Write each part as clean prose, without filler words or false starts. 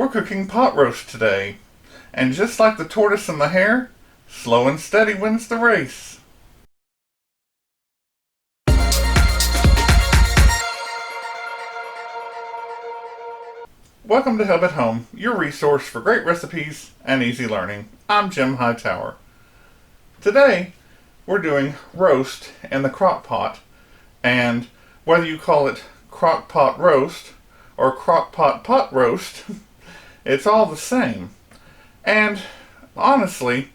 We're cooking pot roast today, and just like the tortoise and the hare, slow and steady wins the race. Welcome to Hub at Home, your resource for great recipes and easy learning. I'm Jim Hightower. Today, we're doing roast in the Crock-Pot, and whether you call it Crock-Pot roast or Crock-Pot pot roast, it's all the same. And honestly,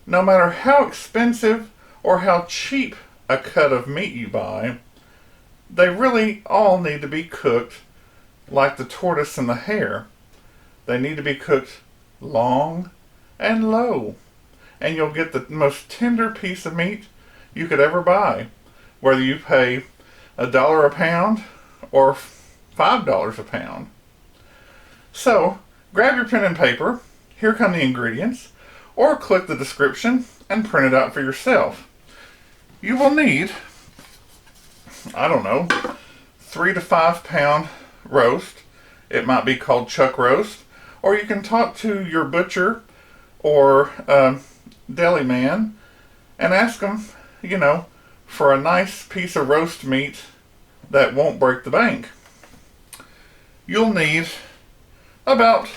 no matter how expensive or how cheap a cut of meat you buy, they really all need to be cooked like the tortoise and the hare. They need to be cooked long and low, and you'll get the most tender piece of meat you could ever buy, whether you pay $1 a pound or $5 a pound. So grab your pen and paper, here come the ingredients, or click the description and print it out for yourself. You will need, 3 to 5 pound roast. It might be called chuck roast, or you can talk to your butcher or deli man and ask them, for a nice piece of roast meat that won't break the bank. You'll need about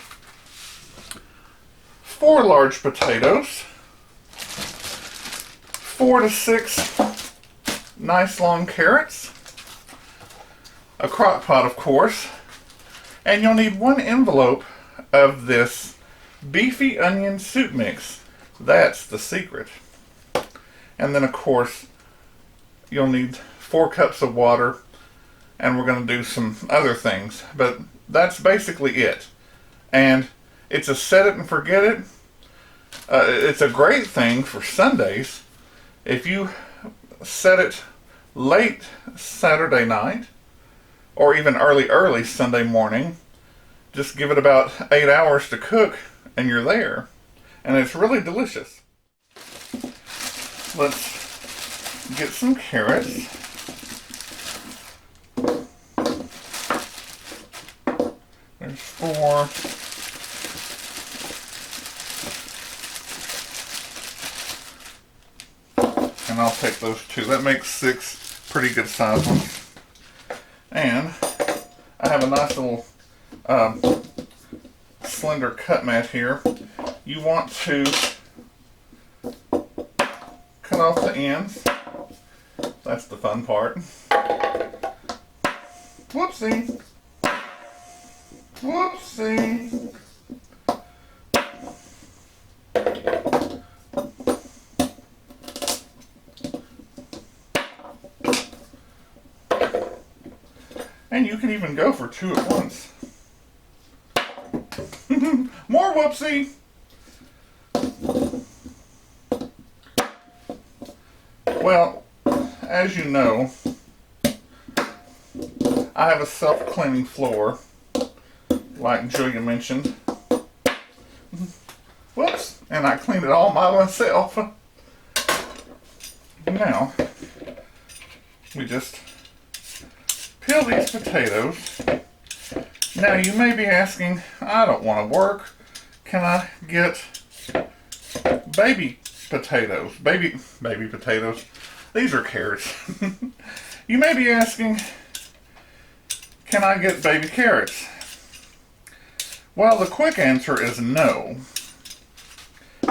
4 large potatoes, 4 to 6 nice long carrots, a crock pot of course, and you'll need 1 envelope of this beefy onion soup mix. That's the secret. And then of course you'll need 4 cups of water, and we're going to do some other things, but that's basically it. And it's a set it and forget it. It's a great thing for Sundays. If you set it late Saturday night or even early Sunday morning, just give it about 8 hours to cook and you're there. And it's really delicious. Let's get some carrots. There's 4. And I'll take those 2. That makes 6 pretty good sized ones. And I have a nice little slender cut mat here. You want to cut off the ends. That's the fun part. Whoopsie. Whoopsie. And you can even go for 2 at once. More whoopsie. Well, as you know, I have a self-cleaning floor, like Julia mentioned. Whoops, and I cleaned it all by myself. Now, we just peel these potatoes. Now you may be asking, I don't want to work. Can I get baby potatoes? Baby potatoes. These are carrots. You may be asking, can I get baby carrots? Well, the quick answer is no.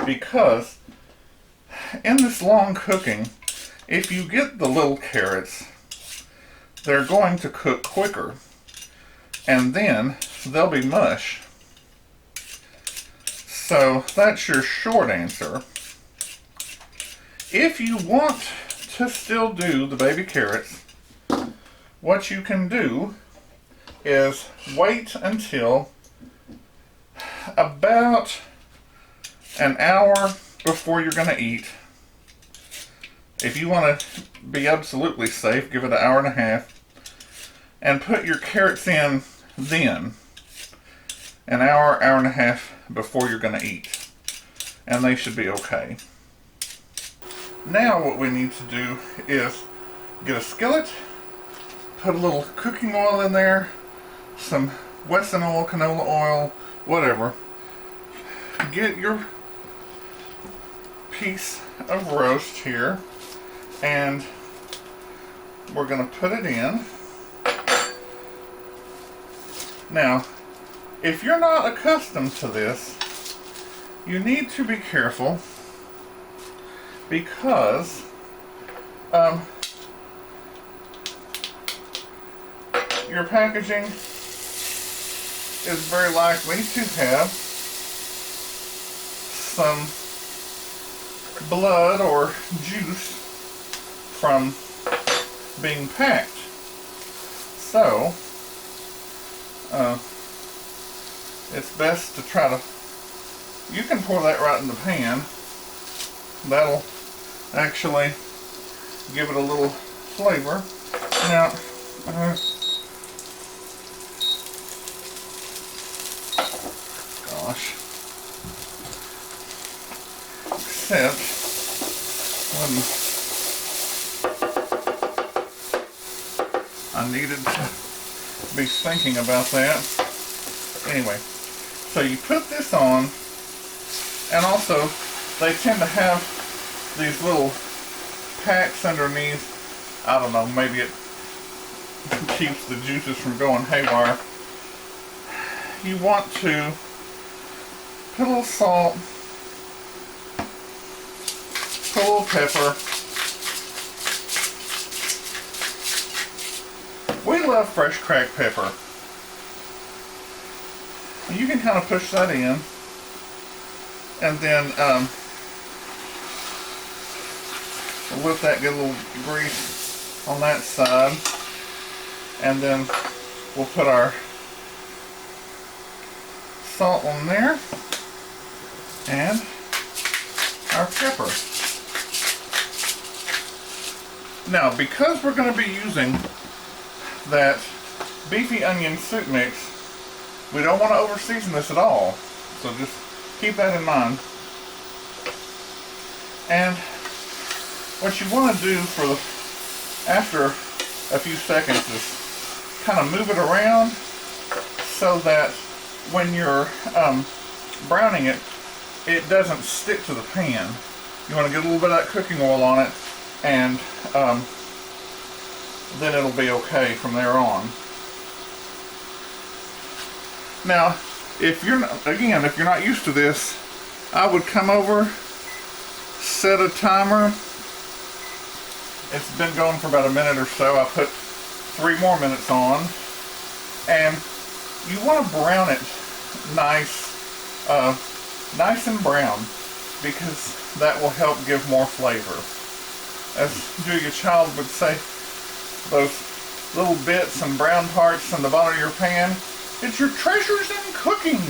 Because in this long cooking, if you get the little carrots, they're going to cook quicker, and then they'll be mush. So that's your short answer. If you want to still do the baby carrots, what you can do is wait until about an hour before you're going to eat. If you want to be absolutely safe, give it an hour and a half. And put your carrots in then, an hour and a half before you're going to eat. And they should be okay. Now what we need to do is get a skillet, put a little cooking oil in there, some Wesson oil, canola oil, whatever. Get your piece of roast here, and we're going to put it in. Now, if you're not accustomed to this, you need to be careful, because your packaging is very likely to have some blood or juice from being packed. So, it's best to try to, you can pour that right in the pan. That'll actually give it a little flavor. Now, gosh, except when I needed to be thinking about that. Anyway, so you put this on, and also they tend to have these little packs underneath. I don't know, maybe it keeps the juices from going haywire. You want to put a little salt, put a little pepper. We love fresh cracked pepper. You can kind of push that in, and then let that get a little grease on that side, and then we'll put our salt on there and our pepper. Now, because we're going to be using that beefy onion soup mix, we don't want to over season this at all, so just keep that in mind. And what you want to do for the, after a few seconds, is kind of move it around so that when you're browning it, it doesn't stick to the pan. You want to get a little bit of that cooking oil on it, and then it'll be okay from there on. Now, if you're not used to this, I would come over, set a timer. It's been going for about a minute or so. I put 3 more minutes on, and you want to brown it nice and brown, because that will help give more flavor. As Julia Child would say, those little bits and brown parts in the bottom of your pan, it's your treasures in cooking.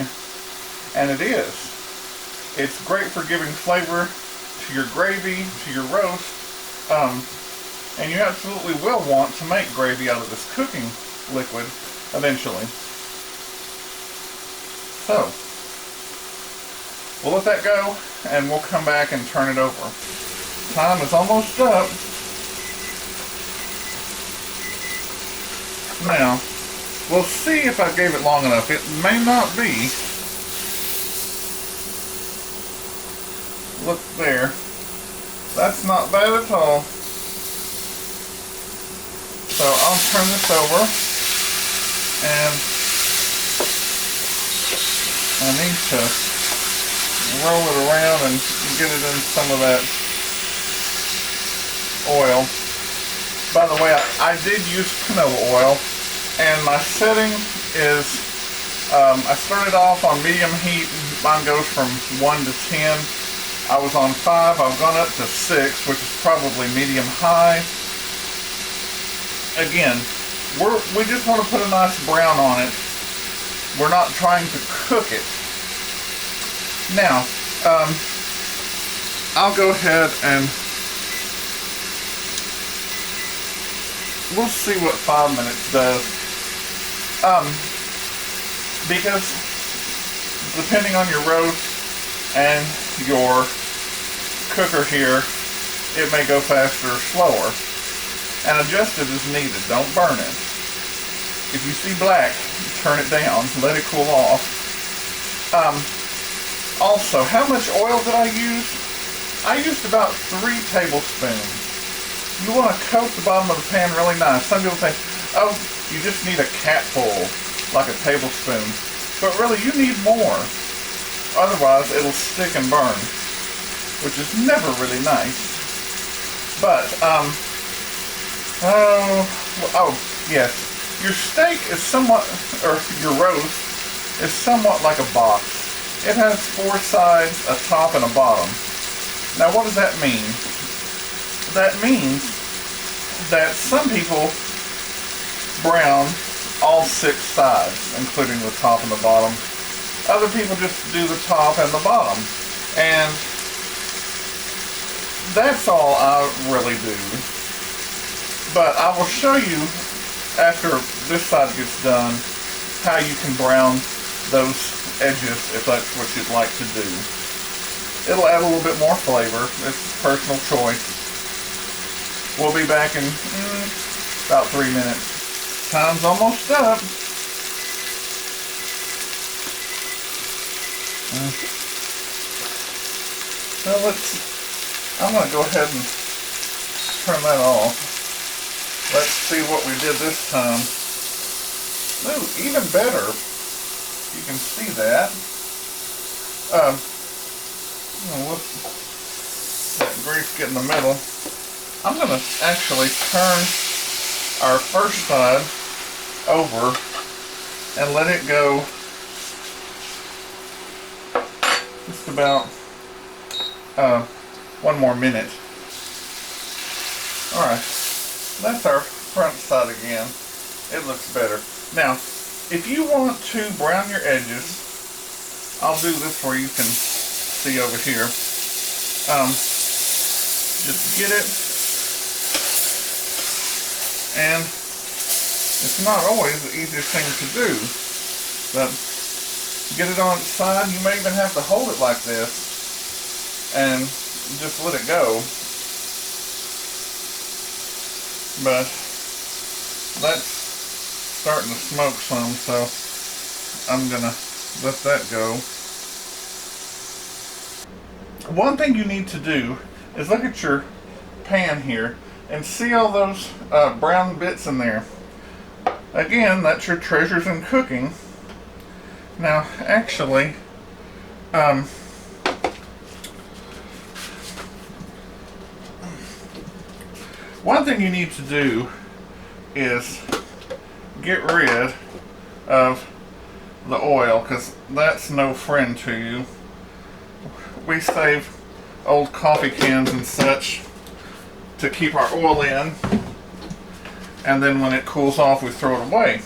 And it is. It's great for giving flavor to your gravy, to your roast, and you absolutely will want to make gravy out of this cooking liquid eventually. So, we'll let that go, and we'll come back and turn it over. Time is almost up. Now, we'll see if I gave it long enough. It may not be. Look there. That's not bad at all. So I'll turn this over, and I need to roll it around and get it in some of that oil. By the way, I did use canola oil, and my setting is, I started off on medium heat. Mine goes from 1 to 10. I was on 5, I've gone up to 6, which is probably medium high. Again, we just want to put a nice brown on it. We're not trying to cook it. Now, I'll go ahead and we'll see what 5 minutes does. Because depending on your roast and your cooker here, it may go faster or slower. And adjust it as needed. Don't burn it. If you see black, turn it down, let it cool off. Also, how much oil did I use? I used about 3 tablespoons. You want to coat the bottom of the pan really nice. Some people say, oh, you just need a capful, like a tablespoon. But really, you need more. Otherwise, it'll stick and burn, which is never really nice. But, yes. Your steak is somewhat, or your roast, is somewhat like a box. It has 4 sides, a top, and a bottom. Now, what does that mean? That means that some people brown all 6 sides, including the top and the bottom. Other people just do the top and the bottom. And that's all I really do. But I will show you, after this side gets done, how you can brown those edges if that's what you'd like to do. It'll add a little bit more flavor. It's personal choice. We'll be back in about 3 minutes. Time's almost up. So I'm going to go ahead and turn that off. Let's see what we did this time. Ooh, even better. You can see that. Let grease get in the middle. I'm going to actually turn our first side over and let it go just about 1 more minute. Alright, that's our front side again. It looks better. Now, if you want to brown your edges, I'll do this where you can see over here. Just get it, and it's not always the easiest thing to do, but get it on its side. You may even have to hold it like this and just let it go. But that's starting to smoke some, so I'm gonna let that go. One thing you need to do is look at your pan here and see all those brown bits in there. Again, that's your treasures in cooking. Now, actually, one thing you need to do is get rid of the oil, because that's no friend to you. We save old coffee cans and such to keep our oil in, and then when it cools off we throw it away.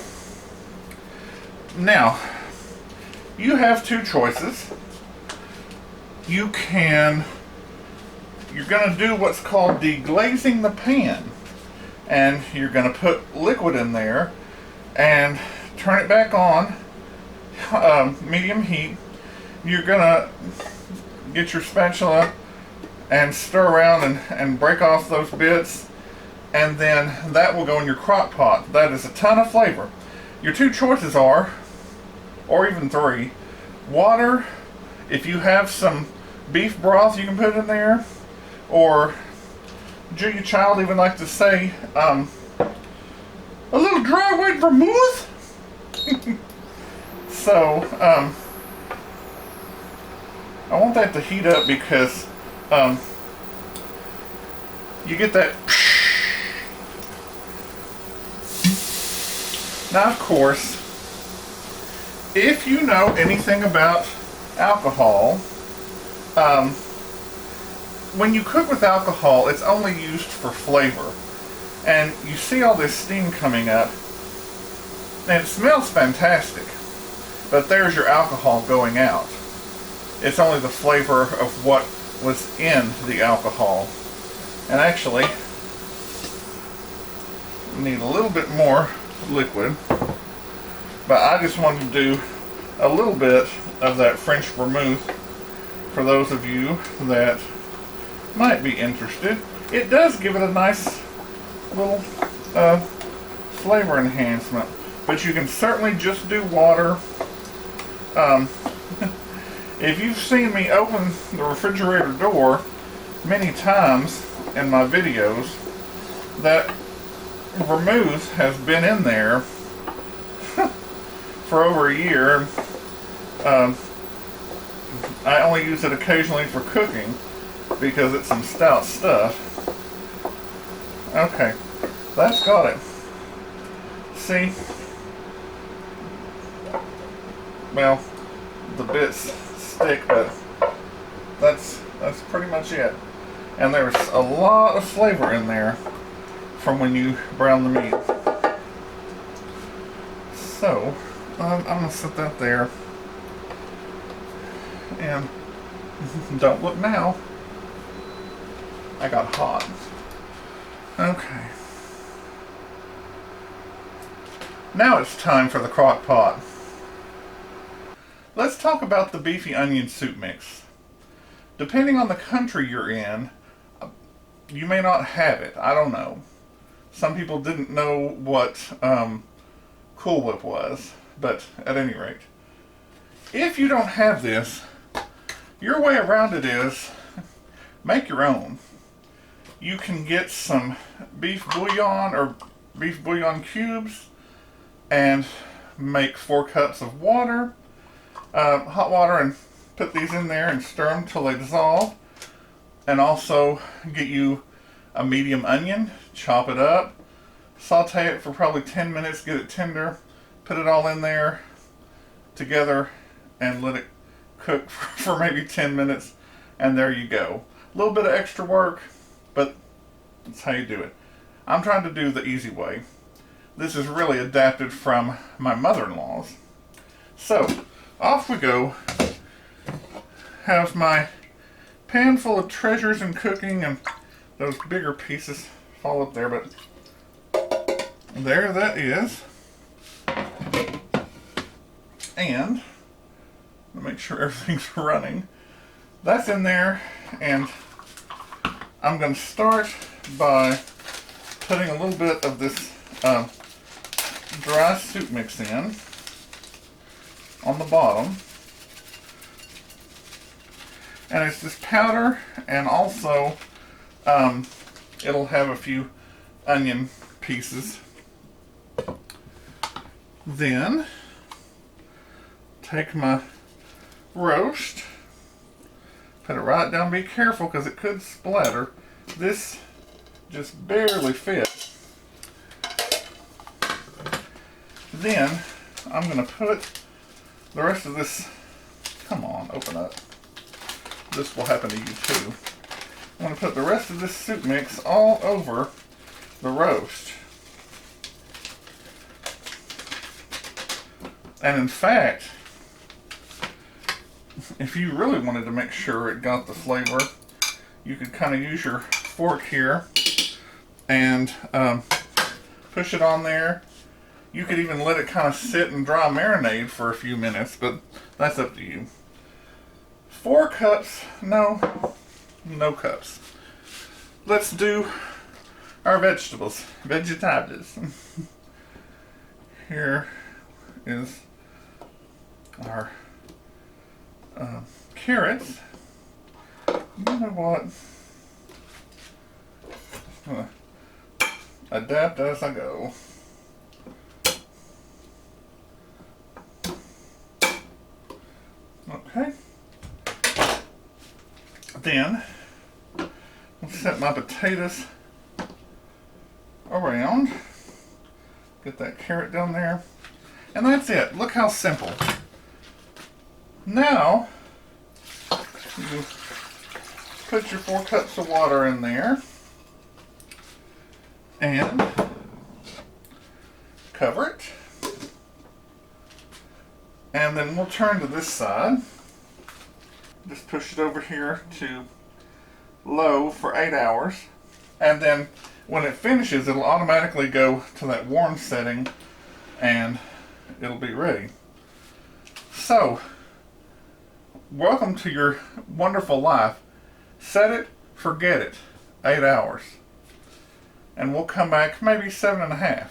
Now, you have 2 choices. You're going to do what's called deglazing the pan, and you're going to put liquid in there and turn it back on, medium heat. You're going to get your spatula and stir around and break off those bits, and then that will go in your crock pot. That is a ton of flavor. Your 2 choices are, or even 3, water. If you have some beef broth, you can put it in there, or Julia Child even like to say, a little dry white vermouth. So, I want that to heat up because you get that. Now, of course, if you know anything about alcohol, when you cook with alcohol, it's only used for flavor. And you see all this steam coming up, and it smells fantastic, but there's your alcohol going out. It's only the flavor of what was in the alcohol. And actually, need a little bit more liquid, but I just wanted to do a little bit of that French vermouth for those of you that might be interested. It does give it a nice little flavor enhancement. but you can certainly just do water. Um, if you've seen me open the refrigerator door many times in my videos, that vermouth has been in there for over a year. I only use it occasionally for cooking because it's some stout stuff. Okay, that's got it. See? Well, the bits stick, but that's pretty much it. And there's a lot of flavor in there from when you brown the meat. So, I'm going to set that there. And don't look now. I got hot. Okay. Now it's time for the Crock-Pot. Let's talk about the beefy onion soup mix. Depending on the country you're in, you may not have it. I don't know. Some people didn't know what Cool Whip was, but at any rate, if you don't have this, your way around it is make your own. You can get some beef bouillon or beef bouillon cubes and make 4 cups of water, hot water, and put these in there and stir them till they dissolve. And also get you a medium onion, chop it up, saute it for probably 10 minutes, get it tender, put it all in there together and let it cook for maybe 10 minutes, and there you go. A little bit of extra work, but that's how you do it. I'm trying to do the easy way. This is really adapted from my mother-in-law's. So, off we go. Have my pan full of treasures in cooking, and those bigger pieces fall up there, but there that is. And make sure everything's running. That's in there, and I'm going to start by putting a little bit of this dry soup mix in on the bottom. And it's this powder, and also it'll have a few onion pieces. Then take my roast, put it right down. Be careful because it could splatter. This just barely fits. Then I'm going to put the rest of this, come on, open up. This will happen to you too. I'm going to put the rest of this soup mix all over the roast. And in fact, if you really wanted to make sure it got the flavor, you could kind of use your fork here and push it on there. You could even let it kind of sit and dry marinade for a few minutes, but that's up to you. 4 cups, no cups. Let's do our vegetables, vegetables. Here is our carrots. You know what? I'm gonna adapt as I go. Okay. Then I'll set my potatoes around. Get that carrot down there. And that's it. Look how simple. Now, you put your 4 cups of water in there and cover it. And then we'll turn to this side. Just push it over here to low for 8 hours. And then when it finishes, it'll automatically go to that warm setting and it'll be ready. So, welcome to your wonderful life. Set it, forget it. 8 hours. And we'll come back maybe 7.5.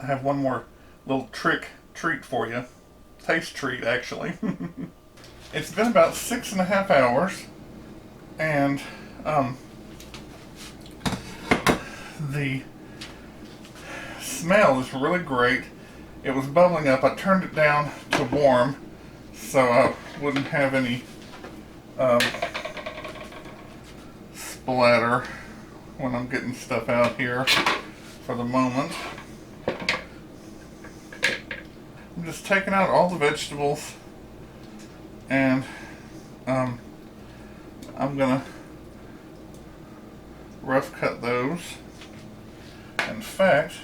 I have one more little treat for you. Taste treat, actually. It's been about 6.5 hours, and the smell is really great. It was bubbling up. I turned it down to warm so I wouldn't have any splatter when I'm getting stuff out here for the moment. I'm just taking out all the vegetables, and I'm gonna rough cut those. In fact,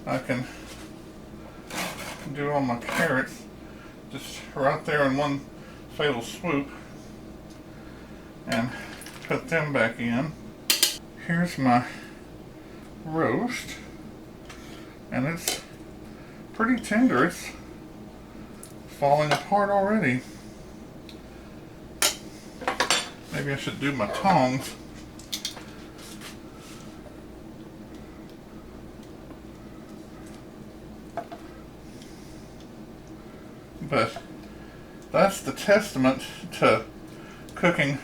I can do all my carrots just right there in one fatal swoop and put them back in. Here's my roast, and it's pretty tender. It's falling apart already. Maybe I should do my tongs. But that's the testament to cooking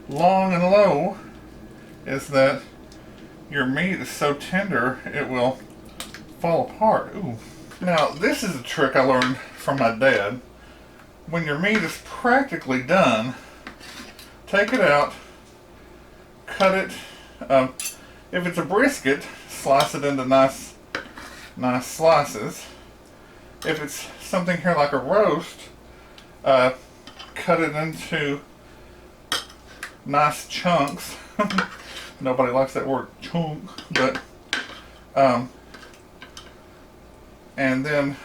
long and low, is that your meat is so tender it will fall apart. Ooh. Now, this is a trick I learned from my dad. When your meat is practically done, take it out, cut it. If it's a brisket, slice it into nice slices. If it's something here like a roast, cut it into nice chunks. Nobody likes that word chunk, but and then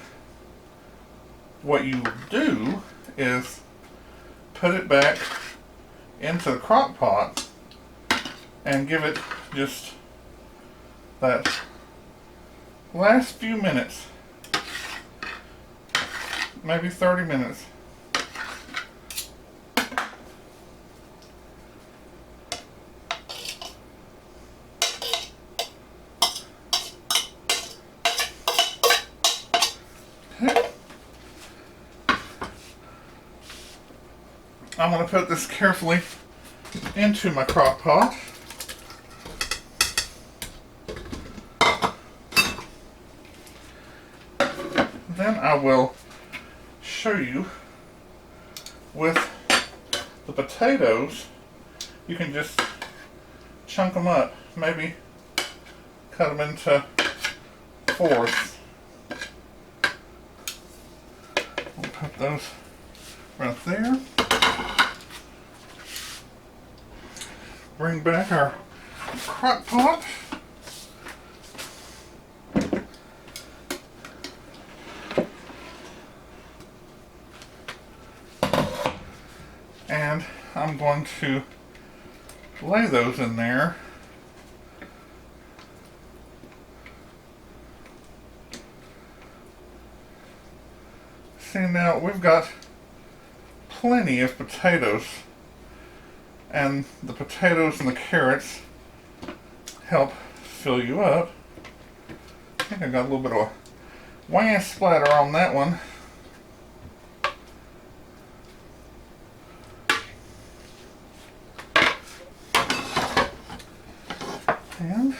what you do is put it back into the crock pot and give it just that last few minutes, maybe 30 minutes. I'm going to put this carefully into my crock pot. Then I will show you with the potatoes. You can just chunk them up, maybe cut them into fourths. We'll put those right there. Bring back our crock pot. And I'm going to lay those in there. See, now we've got plenty of potatoes, and the potatoes and the carrots help fill you up. I think I got a little bit of a wham splatter on that one. And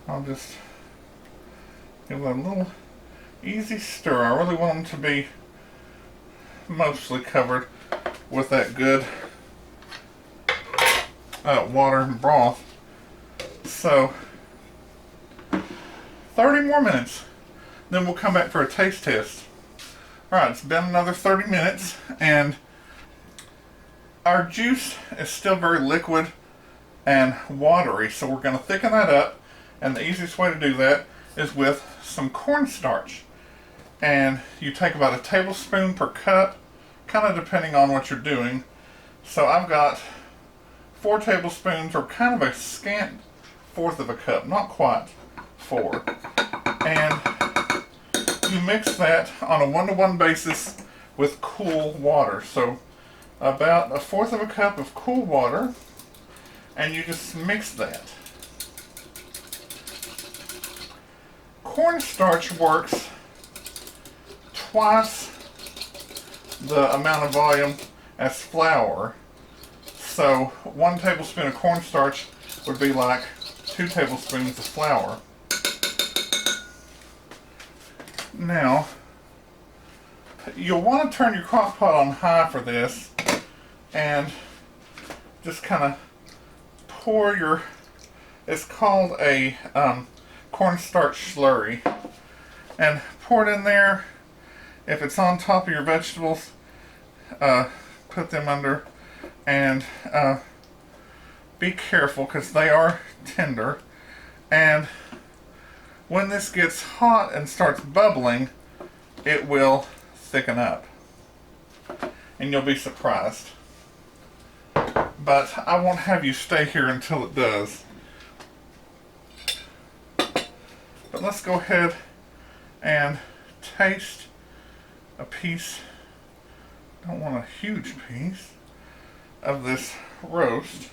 I'll just give that a little easy stir. I really want them to be mostly covered with that good water and broth. So 30 more minutes, then we'll come back for a taste test. Alright, it's been another 30 minutes, and our juice is still very liquid and watery, so we're going to thicken that up, and the easiest way to do that is with some cornstarch. And you take about a tablespoon per cup, kind of depending on what you're doing. So I've got 4 tablespoons, or kind of a scant fourth of a cup, not quite 4. And you mix that on a 1-to-1 basis with cool water. So about a fourth of a cup of cool water, and you just mix that. Cornstarch works twice the amount of volume as flour. So 1 tablespoon of cornstarch would be like 2 tablespoons of flour. Now, you'll want to turn your crock pot on high for this and just kind of pour your, it's called a cornstarch slurry, and pour it in there. If it's on top of your vegetables, put them under, and be careful because they are tender. And when this gets hot and starts bubbling, it will thicken up, and you'll be surprised. But I won't have you stay here until it does. But let's go ahead and taste a piece, don't want a huge piece, of this roast.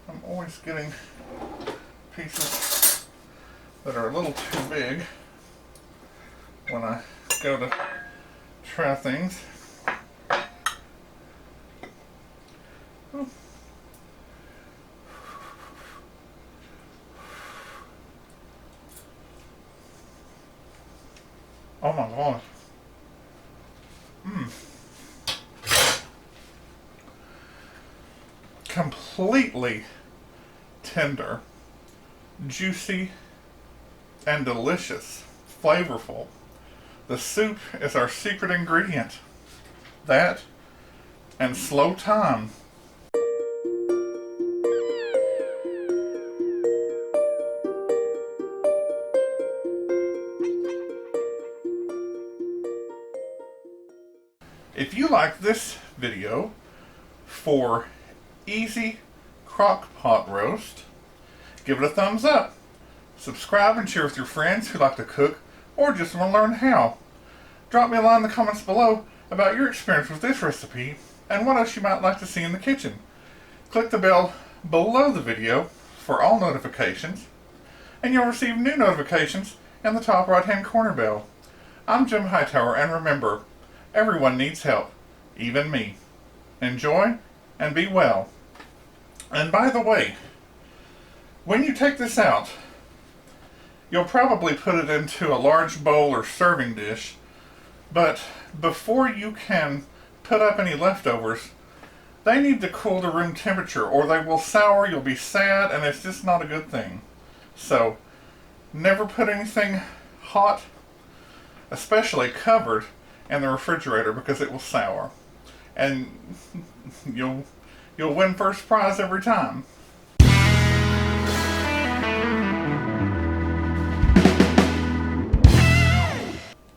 I'm always getting pieces that are a little too big when I go to try things. Oh my gosh. Completely tender, juicy, and delicious, flavorful. The soup is our secret ingredient. That and slow time. If you like this video for easy crock-pot roast, give it a thumbs up. Subscribe and share with your friends who like to cook or just want to learn how. Drop me a line in the comments below about your experience with this recipe and what else you might like to see in the kitchen. Click the bell below the video for all notifications, and you'll receive new notifications in the top right hand corner bell. I'm Jim Hightower, and remember, everyone needs help, even me. Enjoy and be well. And by the way, when you take this out, you'll probably put it into a large bowl or serving dish, but before you can put up any leftovers, they need to cool to room temperature or they will sour, you'll be sad, and it's just not a good thing. So, never put anything hot, especially covered, in the refrigerator because it will sour. And you'll win first prize every time.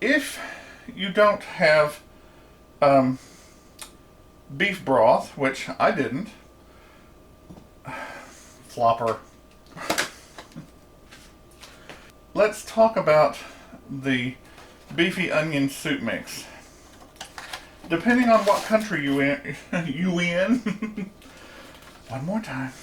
If you don't have beef broth, which I didn't, flopper, let's talk about the beefy onion soup mix. Depending on what country you in, one more time.